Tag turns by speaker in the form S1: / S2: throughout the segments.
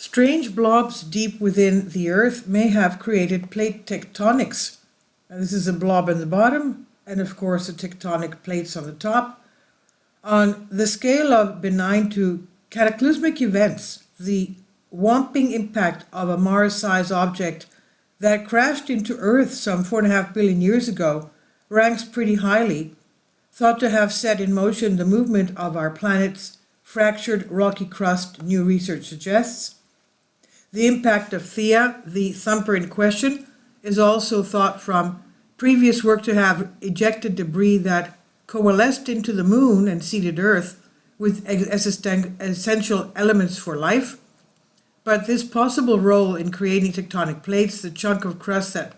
S1: Strange blobs deep within the Earth may have created plate tectonics. And this is a blob in the bottom, and of course the tectonic plates on the top. On the scale of benign to cataclysmic events, the whomping impact of a Mars-sized object that crashed into Earth some 4.5 billion years ago ranks pretty highly, thought to have set in motion the movement of our planet's fractured rocky crust, new research suggests. The impact of Theia, the thumper in question, is also thought from previous work to have ejected debris that coalesced into the moon and seeded Earth with essential elements for life. But this possible role in creating tectonic plates, the chunk of crust that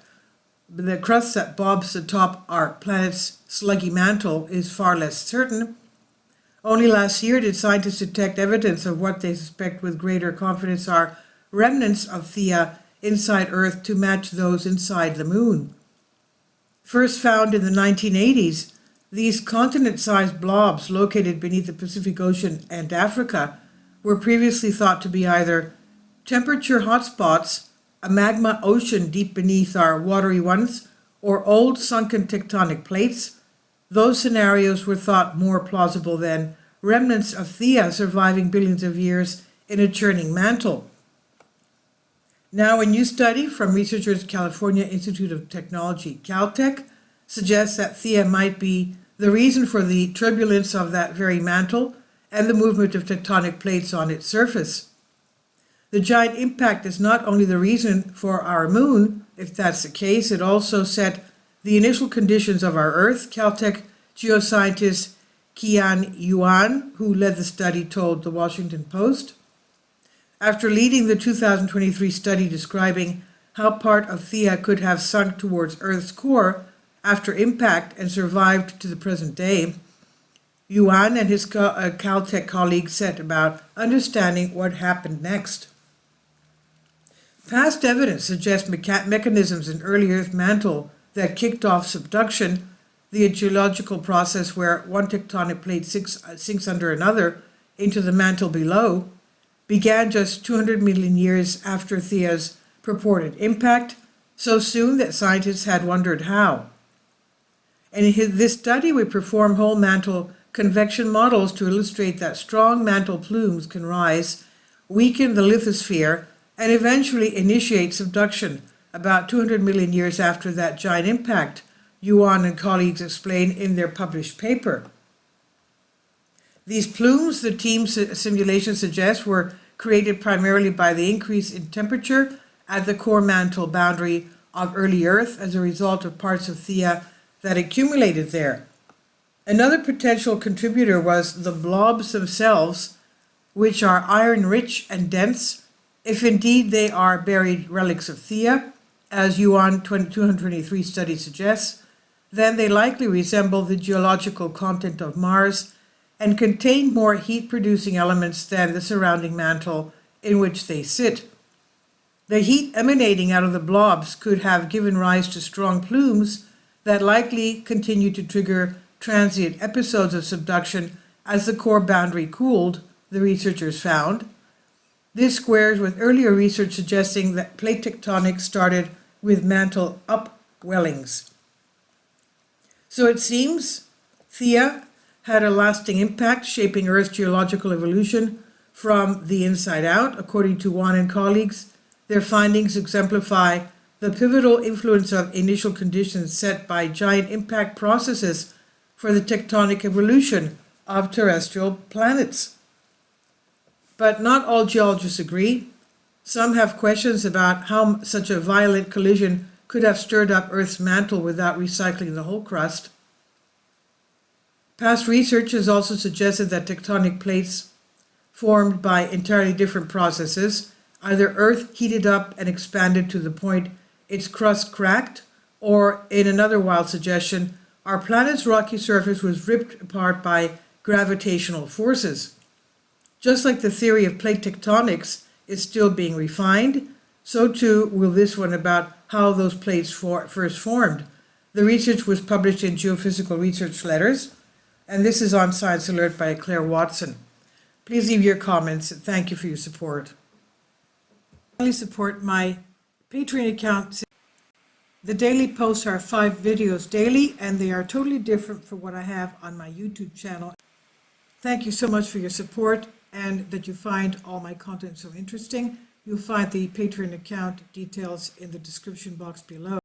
S1: bobs atop our planet's sluggy mantle, is far less certain. Only last year did scientists detect evidence of what they suspect with greater confidence are remnants of Theia inside Earth to match those inside the moon. First found in the 1980s, these continent-sized blobs located beneath the Pacific Ocean and Africa were previously thought to be either temperature hotspots, a magma ocean deep beneath our watery ones, or old sunken tectonic plates. Those scenarios were thought more plausible than remnants of Theia surviving billions of years in a churning mantle. Now, a new study from researchers at California Institute of Technology, Caltech, suggests that Theia might be the reason for the turbulence of that very mantle and the movement of tectonic plates on its surface. The giant impact is not only the reason for our moon. If that's the case, it also set the initial conditions of our Earth. Caltech geoscientist Yuan, who led the study, told the Washington Post. After leading the 2023 study describing how part of Theia could have sunk towards Earth's core after impact and survived to the present day, Yuan and his Caltech colleagues set about understanding what happened next. Past evidence suggests mechanisms in early Earth mantle that kicked off subduction, the geological process where one tectonic plate sinks under another into the mantle below, began just 200 million years after Theia's purported impact, so soon that scientists had wondered how. And in this study, we perform whole mantle convection models to illustrate that strong mantle plumes can rise, weaken the lithosphere, and eventually initiate subduction about 200 million years after that giant impact, Yuan and colleagues explain in their published paper. These plumes, the team's simulation suggests, were created primarily by the increase in temperature at the core mantle boundary of early Earth as a result of parts of Theia that accumulated there. Another potential contributor was the blobs themselves, which are iron-rich and dense, if indeed they are buried relics of Theia, as Yuan 223 study suggests. Then they likely resemble the geological content of Mars and contain more heat-producing elements than the surrounding mantle in which they sit. The heat emanating out of the blobs could have given rise to strong plumes that likely continue to trigger transient episodes of subduction as the core boundary cooled, the researchers found. This squares with earlier research suggesting that plate tectonics started with mantle upwellings. So it seems Theia had a lasting impact, shaping Earth's geological evolution from the inside out. According to Yuan and colleagues, their findings exemplify the pivotal influence of initial conditions set by giant impact processes for the tectonic evolution of terrestrial planets. But not all geologists agree. Some have questions about how such a violent collision could have stirred up Earth's mantle without recycling the whole crust. Past research has also suggested that tectonic plates formed by entirely different processes, either Earth heated up and expanded to the point its crust cracked, or in another wild suggestion, our planet's rocky surface was ripped apart by gravitational forces. Just like the theory of plate tectonics is still being refined, so too will this one about how those plates first formed. The research was published in Geophysical Research Letters, and this is on Science Alert by Claire Watson. Please leave your comments. Thank you for your support. support my Patreon account. The daily posts are 5 videos daily, and they are totally different from what I have on my YouTube channel. Thank you so much for your support and that you find all my content so interesting. You'll find the Patreon account details in the description box below.